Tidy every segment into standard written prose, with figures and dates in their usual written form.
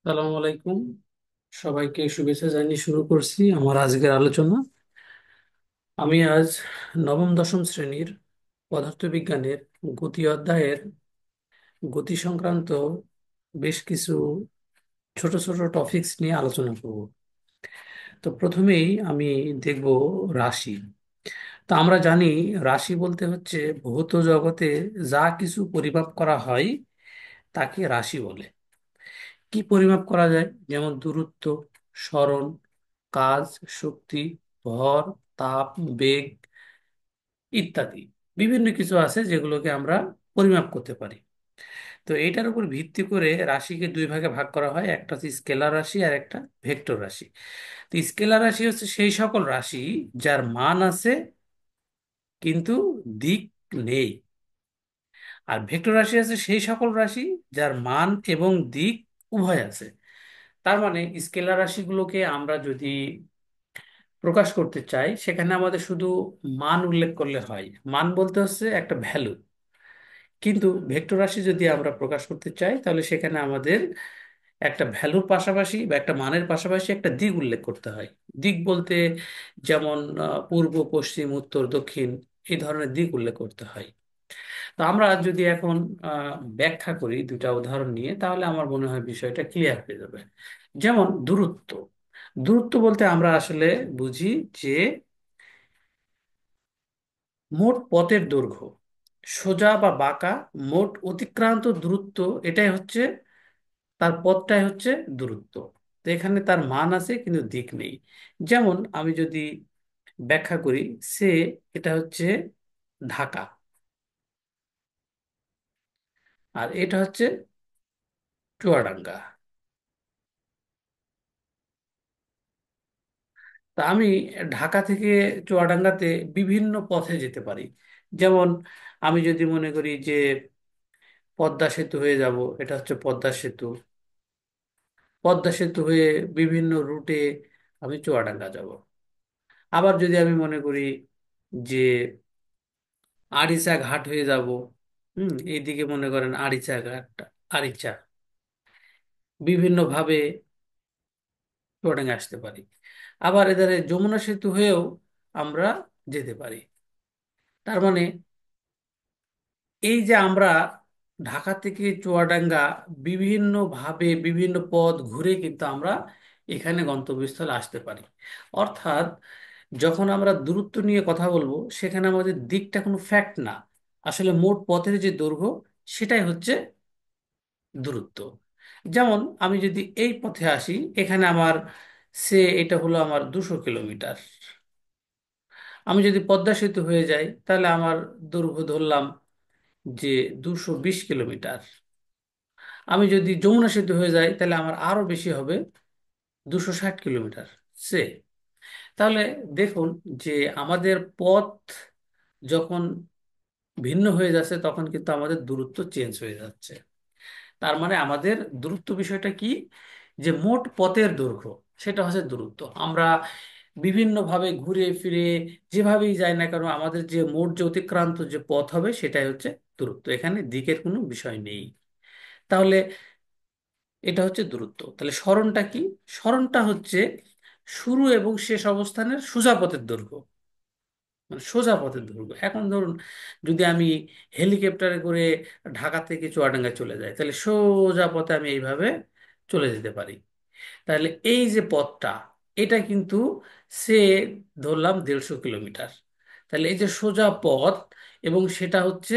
সালাম আলাইকুম। সবাইকে শুভেচ্ছা জানিয়ে শুরু করছি আমার আজকের আলোচনা। আমি আজ নবম দশম শ্রেণীর পদার্থবিজ্ঞানের গতি অধ্যায়ের গতি সংক্রান্ত বেশ কিছু ছোট ছোট টপিকস নিয়ে আলোচনা করব। তো প্রথমেই আমি দেখব রাশি। তো আমরা জানি রাশি বলতে হচ্ছে ভৌত জগতে যা কিছু পরিমাপ করা হয় তাকে রাশি বলে। কি পরিমাপ করা যায়? যেমন দূরত্ব, সরণ, কাজ, শক্তি, ভর, তাপ, বেগ ইত্যাদি বিভিন্ন কিছু আছে যেগুলোকে আমরা পরিমাপ করতে পারি। তো এইটার উপর ভিত্তি করে রাশিকে দুই ভাগে ভাগ করা হয়, একটা হচ্ছে স্কেলার রাশি আর একটা ভেক্টর রাশি। তো স্কেলার রাশি হচ্ছে সেই সকল রাশি যার মান আছে কিন্তু দিক নেই, আর ভেক্টর রাশি আছে সেই সকল রাশি যার মান এবং দিক উভয় আছে। তার মানে স্কেলার রাশিগুলোকে আমরা যদি প্রকাশ করতে চাই সেখানে আমাদের শুধু মান উল্লেখ করলে হয়। মান বলতে হচ্ছে একটা ভ্যালু। কিন্তু ভেক্টর রাশি যদি আমরা প্রকাশ করতে চাই তাহলে সেখানে আমাদের একটা ভ্যালুর পাশাপাশি বা একটা মানের পাশাপাশি একটা দিক উল্লেখ করতে হয়। দিক বলতে যেমন পূর্ব, পশ্চিম, উত্তর, দক্ষিণ এই ধরনের দিক উল্লেখ করতে হয়। তো আমরা যদি এখন ব্যাখ্যা করি দুটা উদাহরণ নিয়ে, তাহলে আমার মনে হয় বিষয়টা ক্লিয়ার হয়ে যাবে। যেমন দূরত্ব। দূরত্ব বলতে আমরা আসলে বুঝি যে মোট পথের দৈর্ঘ্য, সোজা বা বাঁকা মোট অতিক্রান্ত দূরত্ব, এটাই হচ্ছে তার পথটাই হচ্ছে দূরত্ব। তো এখানে তার মান আছে কিন্তু দিক নেই। যেমন আমি যদি ব্যাখ্যা করি, সে এটা হচ্ছে ঢাকা, আর এটা হচ্ছে চুয়াডাঙ্গা। তা আমি ঢাকা থেকে চুয়াডাঙ্গাতে বিভিন্ন পথে যেতে পারি। যেমন আমি যদি মনে করি যে পদ্মা সেতু হয়ে যাব, এটা হচ্ছে পদ্মা সেতু। পদ্মা সেতু হয়ে বিভিন্ন রুটে আমি চুয়াডাঙ্গা যাব। আবার যদি আমি মনে করি যে আরিচা ঘাট হয়ে যাব, এইদিকে মনে করেন আরিচা ঘাট, আরিচা বিভিন্ন ভাবে চুয়াডাঙ্গা আসতে পারি। আবার এধারে যমুনা সেতু হয়েও আমরা যেতে পারি। তার মানে এই যে আমরা ঢাকা থেকে চুয়াডাঙ্গা বিভিন্ন ভাবে বিভিন্ন পথ ঘুরে কিন্তু আমরা এখানে গন্তব্যস্থলে আসতে পারি। অর্থাৎ যখন আমরা দূরত্ব নিয়ে কথা বলবো সেখানে আমাদের দিকটা কোনো ফ্যাক্ট না, আসলে মোট পথের যে দৈর্ঘ্য সেটাই হচ্ছে দূরত্ব। যেমন আমি যদি এই পথে আসি, এখানে আমার এটা হলো আমার 200 কিলোমিটার। আমি যদি পদ্মা সেতু হয়ে যাই তাহলে আমার দৈর্ঘ্য ধরলাম যে 220 কিলোমিটার। আমি যদি যমুনা সেতু হয়ে যাই তাহলে আমার আরো বেশি হবে, 260 কিলোমিটার। সে তাহলে দেখুন যে আমাদের পথ যখন ভিন্ন হয়ে যাচ্ছে তখন কিন্তু আমাদের দূরত্ব চেঞ্জ হয়ে যাচ্ছে। তার মানে আমাদের দূরত্ব বিষয়টা কি? যে মোট পথের দৈর্ঘ্য সেটা হচ্ছে দূরত্ব। আমরা বিভিন্নভাবে ঘুরে ফিরে যেভাবেই যাই না কেন আমাদের যে মোট যে অতিক্রান্ত যে পথ হবে সেটাই হচ্ছে দূরত্ব। এখানে দিকের কোনো বিষয় নেই। তাহলে এটা হচ্ছে দূরত্ব। তাহলে সরণটা কি? সরণটা হচ্ছে শুরু এবং শেষ অবস্থানের সোজা পথের দৈর্ঘ্য, মানে সোজা পথের দৈর্ঘ্য। এখন ধরুন যদি আমি হেলিকপ্টারে করে ঢাকা থেকে চুয়াডাঙ্গায় চলে যাই তাহলে সোজা পথে আমি এইভাবে চলে যেতে পারি। তাহলে এই যে পথটা, এটা কিন্তু সে ধরলাম 150 কিলোমিটার। তাহলে এই যে সোজা পথ, এবং সেটা হচ্ছে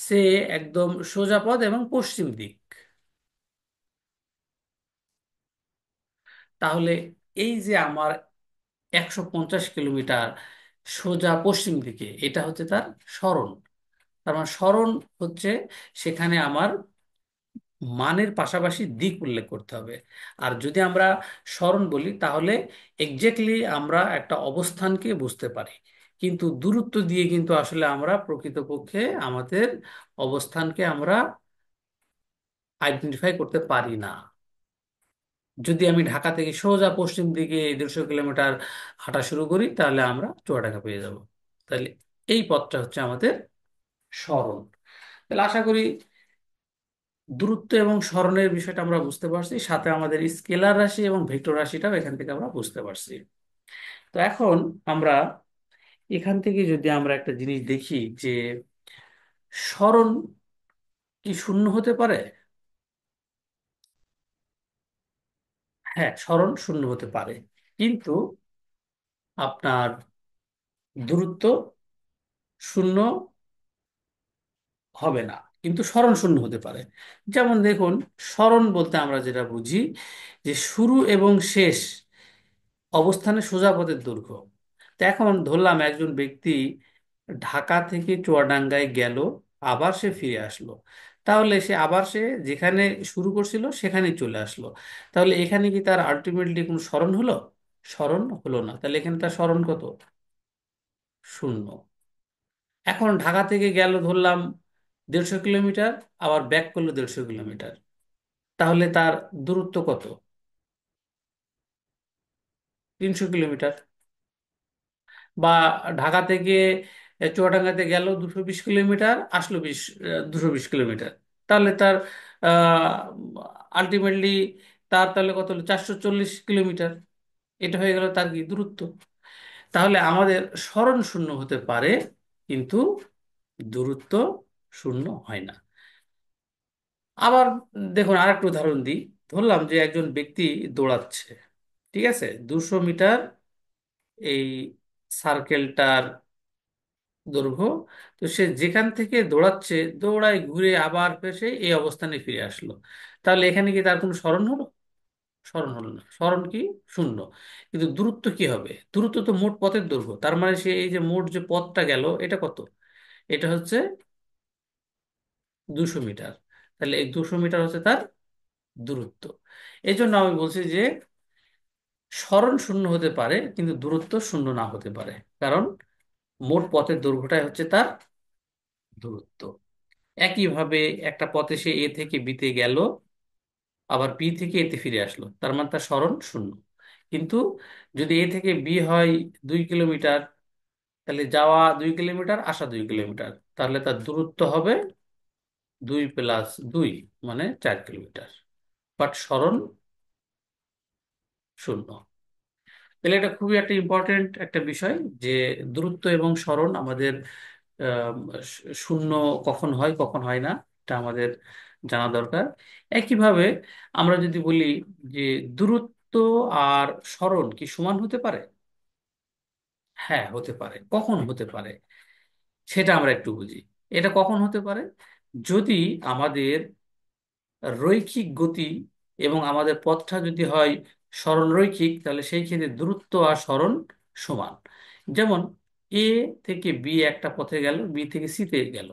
সে একদম সোজা পথ এবং পশ্চিম দিক। তাহলে এই যে আমার 150 কিলোমিটার সোজা পশ্চিম দিকে, এটা হচ্ছে তার সরণ। তার মানে সরণ হচ্ছে সেখানে আমার মানের পাশাপাশি দিক উল্লেখ করতে হবে। আর যদি আমরা সরণ বলি তাহলে এক্স্যাক্টলি আমরা একটা অবস্থানকে বুঝতে পারি, কিন্তু দূরত্ব দিয়ে কিন্তু আসলে আমরা প্রকৃতপক্ষে আমাদের অবস্থানকে আমরা আইডেন্টিফাই করতে পারি না। যদি আমি ঢাকা থেকে সোজা পশ্চিম দিকে 150 কিলোমিটার হাঁটা শুরু করি তাহলে আমরা চুয়াডাঙ্গা পেয়ে যাব। তাহলে এই পথটা হচ্ছে আমাদের সরণ। তাহলে আশা করি দূরত্ব এবং সরণের বিষয়টা আমরা বুঝতে পারছি, সাথে আমাদের স্কেলার রাশি এবং ভেক্টর রাশিটাও এখান থেকে আমরা বুঝতে পারছি। তো এখন আমরা এখান থেকে যদি আমরা একটা জিনিস দেখি যে সরণ কি শূন্য হতে পারে? হ্যাঁ, সরণ শূন্য হতে পারে, কিন্তু আপনার দূরত্ব শূন্য হবে না, কিন্তু সরণ শূন্য হতে পারে। যেমন দেখুন, সরণ বলতে আমরা যেটা বুঝি যে শুরু এবং শেষ অবস্থানে সোজা পথের দৈর্ঘ্য। তো এখন ধরলাম একজন ব্যক্তি ঢাকা থেকে চুয়াডাঙ্গায় গেল, আবার সে ফিরে আসলো, তাহলে সে যেখানে শুরু করছিল সেখানেই চলে আসলো। তাহলে এখানে কি তার আলটিমেটলি কোনো সরণ হলো? সরণ হলো না। তাহলে এখানে তার সরণ কত? শূন্য। এখন ঢাকা থেকে গেল ধরলাম 150 কিলোমিটার, আবার ব্যাক করলো 150 কিলোমিটার, তাহলে তার দূরত্ব কত? 300 কিলোমিটার। বা ঢাকা থেকে চুয়াডাঙ্গাতে গেল 220 কিলোমিটার, আসলো 220 কিলোমিটার, তাহলে তার আলটিমেটলি তার তাহলে কত হলো? 440 কিলোমিটার। এটা হয়ে গেল তার কি দূরত্ব। তাহলে আমাদের সরণ শূন্য হতে পারে, কিন্তু দূরত্ব শূন্য হয় না। আবার দেখুন, আরেকটা উদাহরণ দিই। ধরলাম যে একজন ব্যক্তি দৌড়াচ্ছে, ঠিক আছে, 200 মিটার এই সার্কেলটার দৈর্ঘ্য। তো সে যেখান থেকে দৌড়াচ্ছে, দৌড়ায় ঘুরে আবার সে এই অবস্থানে ফিরে আসলো, তাহলে এখানে কি তার কোনো সরণ হলো? সরণ হলো না। সরণ কি? শূন্য। কিন্তু দূরত্ব কি হবে? দূরত্ব তো মোট পথের দৈর্ঘ্য, তার মানে সে এই যে মোট যে পথটা গেল, এটা কত? এটা হচ্ছে 200 মিটার। তাহলে এই 200 মিটার হচ্ছে তার দূরত্ব। এই জন্য আমি বলছি যে সরণ শূন্য হতে পারে, কিন্তু দূরত্ব শূন্য না হতে পারে, কারণ মোট পথের দৈর্ঘ্যটাই হচ্ছে তার দূরত্ব। একইভাবে একটা পথে সে এ থেকে বিতে গেল, আবার বি থেকে এতে ফিরে আসলো, তার মানে তার সরণ শূন্য। কিন্তু যদি এ থেকে বি হয় 2 কিলোমিটার, তাহলে যাওয়া 2 কিলোমিটার, আসা 2 কিলোমিটার, তাহলে তার দূরত্ব হবে 2 + 2, মানে 4 কিলোমিটার। বাট সরণ শূন্য। তাহলে এটা খুবই একটা ইম্পর্টেন্ট একটা বিষয় যে দূরত্ব এবং সরণ আমাদের আম, শূন্য কখন হয় কখন হয় না, এটা আমাদের জানা দরকার। একইভাবে আমরা যদি বলি যে দূরত্ব আর সরণ কি সমান হতে পারে? হ্যাঁ, হতে পারে। কখন হতে পারে সেটা আমরা একটু বুঝি। এটা কখন হতে পারে? যদি আমাদের রৈখিক গতি এবং আমাদের পথটা যদি হয় সরলরৈখিক, তাহলে সেই ক্ষেত্রে দূরত্ব আর সরণ সমান। যেমন এ থেকে বি একটা পথে গেল, বি থেকে সি তে গেল।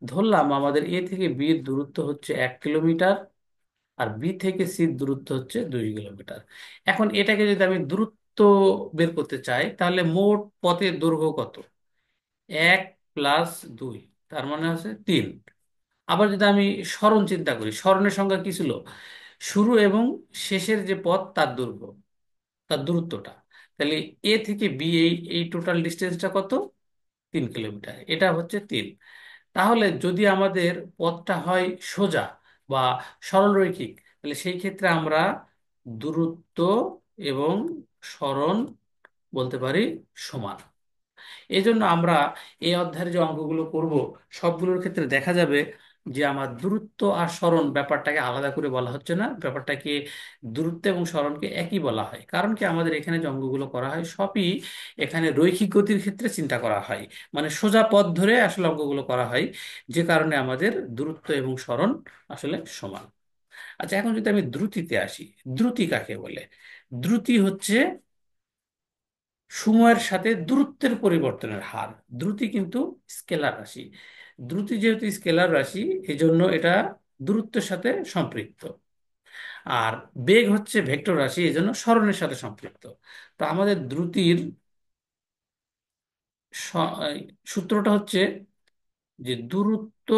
ধরলাম আমাদের এ থেকে বি এর দূরত্ব হচ্ছে 1 কিলোমিটার, আর বি থেকে সির দূরত্ব হচ্ছে 2 কিলোমিটার। এখন এটাকে যদি আমি দূরত্ব বের করতে চাই, তাহলে মোট পথের দৈর্ঘ্য কত? 1 + 2, তার মানে হচ্ছে 3। আবার যদি আমি সরণ চিন্তা করি, সরণের সংজ্ঞা কি ছিল? শুরু এবং শেষের যে পথ তার দৈর্ঘ্য, তার দূরত্বটা। তাহলে এ থেকে বি এই এই টোটাল ডিস্টেন্সটা কত? 3 কিলোমিটার। এটা হচ্ছে 3। তাহলে যদি আমাদের পথটা হয় সোজা বা সরলরৈখিক, তাহলে সেই ক্ষেত্রে আমরা দূরত্ব এবং সরণ বলতে পারি সমান। এই জন্য আমরা এই অধ্যায়ের যে অঙ্কগুলো করব, সবগুলোর ক্ষেত্রে দেখা যাবে যে আমার দূরত্ব আর সরণ ব্যাপারটাকে আলাদা করে বলা হচ্ছে না, ব্যাপারটাকে দূরত্ব এবং সরণকে একই বলা হয়। কারণ কি, আমাদের এখানে যে অঙ্কগুলো করা হয় সবই এখানে রৈখিক গতির ক্ষেত্রে চিন্তা করা হয়, মানে সোজা পথ ধরে আসলে অঙ্কগুলো করা হয়, যে কারণে আমাদের দূরত্ব এবং সরণ আসলে সমান। আচ্ছা, এখন যদি আমি দ্রুতিতে আসি, দ্রুতি কাকে বলে? দ্রুতি হচ্ছে সময়ের সাথে দূরত্বের পরিবর্তনের হার। দ্রুতি কিন্তু স্কেলার রাশি। দ্রুতি যেহেতু স্কেলার রাশি, এজন্য এটা দূরত্বের সাথে সম্পৃক্ত। আর বেগ হচ্ছে ভেক্টর রাশি, এজন্য সরণের সাথে সম্পৃক্ত। তো আমাদের দ্রুতির এই সূত্রটা হচ্ছে যে দূরত্ব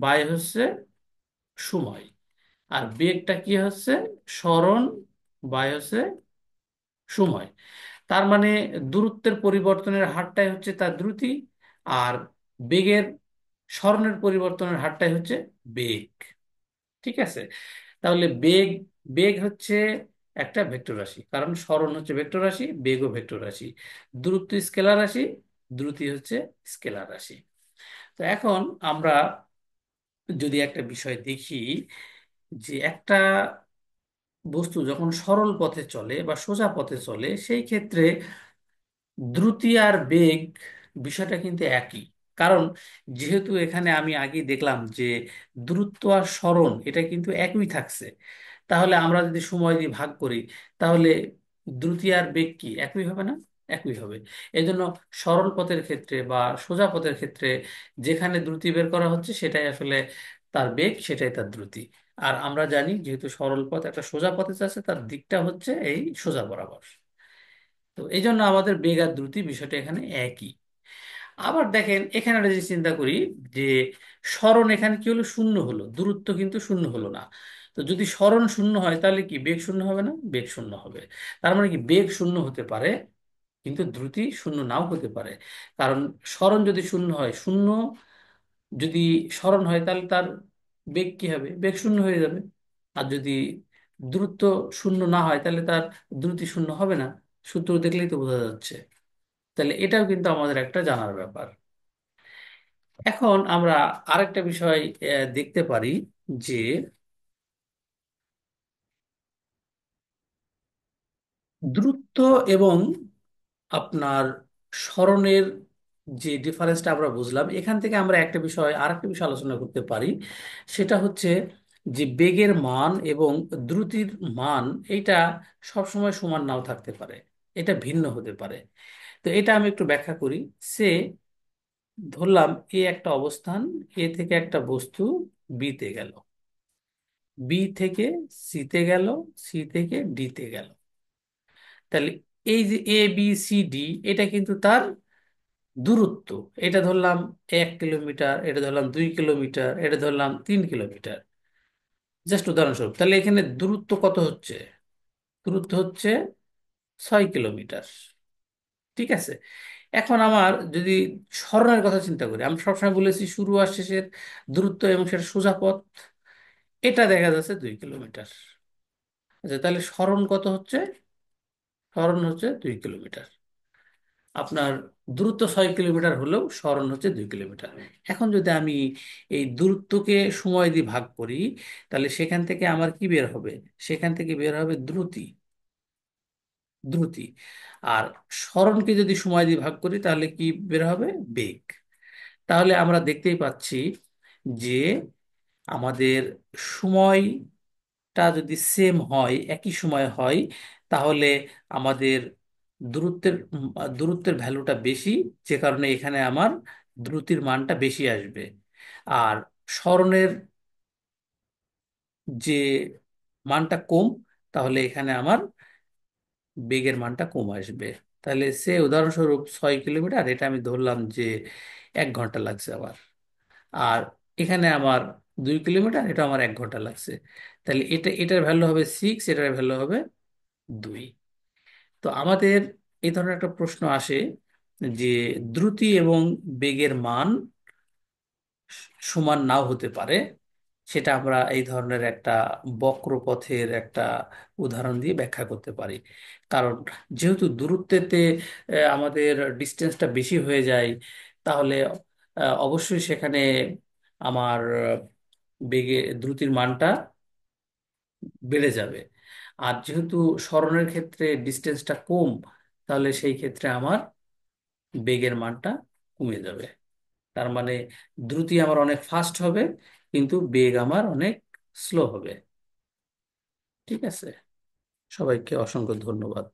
বাই হচ্ছে সময়, আর বেগটা কি হচ্ছে? সরণ বাই হচ্ছে সময়। তার মানে দূরত্বের পরিবর্তনের হারটাই হচ্ছে তার দ্রুতি, আর বেগের, সরণের পরিবর্তনের হারটাই হচ্ছে বেগ। ঠিক আছে? তাহলে বেগ, বেগ হচ্ছে একটা ভেক্টর রাশি, কারণ সরণ হচ্ছে ভেক্টর রাশি, বেগও ভেক্টর রাশি। দূরত্ব স্কেলার রাশি, দ্রুতি হচ্ছে স্কেলার রাশি। তো এখন আমরা যদি একটা বিষয় দেখি, যে একটা বস্তু যখন সরল পথে চলে বা সোজা পথে চলে, সেই ক্ষেত্রে দ্রুতি আর বেগ বিষয়টা কিন্তু একই। কারণ যেহেতু এখানে আমি আগে দেখলাম যে দ্রুত আর সরণ এটা কিন্তু একই থাকছে, তাহলে আমরা যদি সময় দিয়ে ভাগ করি, তাহলে দ্রুতি আর বেগ কি একই হবে না? একই হবে। এই জন্য সরল পথের ক্ষেত্রে বা সোজা পথের ক্ষেত্রে যেখানে দ্রুতি বের করা হচ্ছে সেটাই আসলে তার বেগ, সেটাই তার দ্রুতি। আর আমরা জানি যেহেতু সরল পথ একটা সোজা পথে যাচ্ছে, তার দিকটা হচ্ছে এই সোজা বরাবর। তো এই জন্য আমাদের বেগ আর দ্রুতি বিষয়টা এখানে একই। আবার দেখেন এখানে একটা যদি চিন্তা করি, যে সরণ এখানে কি হলো? শূন্য হলো, দূরত্ব কিন্তু শূন্য হলো না। তো যদি সরণ শূন্য হয় তাহলে কি বেগ শূন্য হবে না? বেগ শূন্য হবে। তার মানে কি বেগ শূন্য হতে পারে, কিন্তু দ্রুতি শূন্য নাও হতে পারে। কারণ সরণ যদি শূন্য হয়, শূন্য যদি সরণ হয় তাহলে তার বেগ কি হবে? বেগ শূন্য হয়ে যাবে। আর যদি দ্রুত শূন্য না হয় তাহলে তার দ্রুতি শূন্য হবে না। সূত্র দেখলেই তো বোঝা যাচ্ছে। তাহলে এটাও কিন্তু আমাদের একটা জানার ব্যাপার। এখন আমরা আরেকটা বিষয় দেখতে পারি, যে দ্রুত এবং আপনার স্মরণের যে ডিফারেন্সটা আমরা বুঝলাম, এখান থেকে আমরা একটা বিষয় আর একটা বিষয় আলোচনা করতে পারি। সেটা হচ্ছে যে বেগের মান এবং দ্রুতির মান এইটা সবসময় সমান নাও থাকতে পারে, এটা ভিন্ন হতে পারে। তো এটা আমি একটু ব্যাখ্যা করি। সে ধরলাম এ একটা অবস্থান, এ থেকে একটা বস্তু বি তে গেল, বি থেকে সি তে গেল, সি থেকে ডি তে গেল। তাহলে এই যে এ বি সি ডি, এটা কিন্তু তার দূরত্ব। এটা ধরলাম 1 কিলোমিটার, এটা ধরলাম 2 কিলোমিটার, এটা ধরলাম 3 কিলোমিটার, জাস্ট উদাহরণস্বরূপ। তাহলে এখানে দূরত্ব কত হচ্ছে? দূরত্ব হচ্ছে 6 কিলোমিটার। ঠিক আছে? এখন আমার যদি সরণের কথা চিন্তা করি, আমি সবসময় বলেছি শুরু আর শেষের দূরত্ব এবং সেটা সোজা পথ, এটা দেখা যাচ্ছে 2 কিলোমিটার। আচ্ছা, তাহলে সরণ কত হচ্ছে? সরণ হচ্ছে 2 কিলোমিটার। আপনার দূরত্ব 6 কিলোমিটার হলেও সরণ হচ্ছে 2 কিলোমিটার। এখন যদি আমি এই দূরত্বকে সময় দিয়ে ভাগ করি, তাহলে সেখান থেকে আমার কি বের হবে? সেখান থেকে বের হবে দ্রুতি। দ্রুতি। আর সরণকে যদি সময় দিয়ে ভাগ করি তাহলে কি বের হবে? বেগ। তাহলে আমরা দেখতেই পাচ্ছি যে আমাদের সময়টা যদি সেম হয়, একই সময় হয়, তাহলে আমাদের দূরত্বের ভ্যালুটা বেশি, যে কারণে এখানে আমার দ্রুতির মানটা বেশি আসবে। আর স্মরণের যে মানটা কম, তাহলে এখানে আমার বেগের মানটা কম আসবে। তাহলে সে উদাহরণস্বরূপ 6 কিলোমিটার, এটা আমি ধরলাম যে 1 ঘন্টা লাগছে আমার। আর এখানে আমার 2 কিলোমিটার, এটা আমার 1 ঘন্টা লাগছে। তাহলে এটার ভ্যালু হবে 6, এটার ভ্যালু হবে 2। তো আমাদের এই ধরনের একটা প্রশ্ন আসে, যে দ্রুতি এবং বেগের মান সমান নাও হতে পারে। সেটা আমরা এই ধরনের একটা বক্রপথের একটা উদাহরণ দিয়ে ব্যাখ্যা করতে পারি। কারণ যেহেতু দূরত্বেতে আমাদের ডিস্টেন্সটা বেশি হয়ে যায়, তাহলে অবশ্যই সেখানে আমার দ্রুতির মানটা বেড়ে যাবে। আর যেহেতু সরণের ক্ষেত্রে ডিস্টেন্সটা কম, তাহলে সেই ক্ষেত্রে আমার বেগের মানটা কমে যাবে। তার মানে দ্রুতি আমার অনেক ফাস্ট হবে, কিন্তু বেগ আমার অনেক স্লো হবে। ঠিক আছে? সবাইকে অসংখ্য ধন্যবাদ।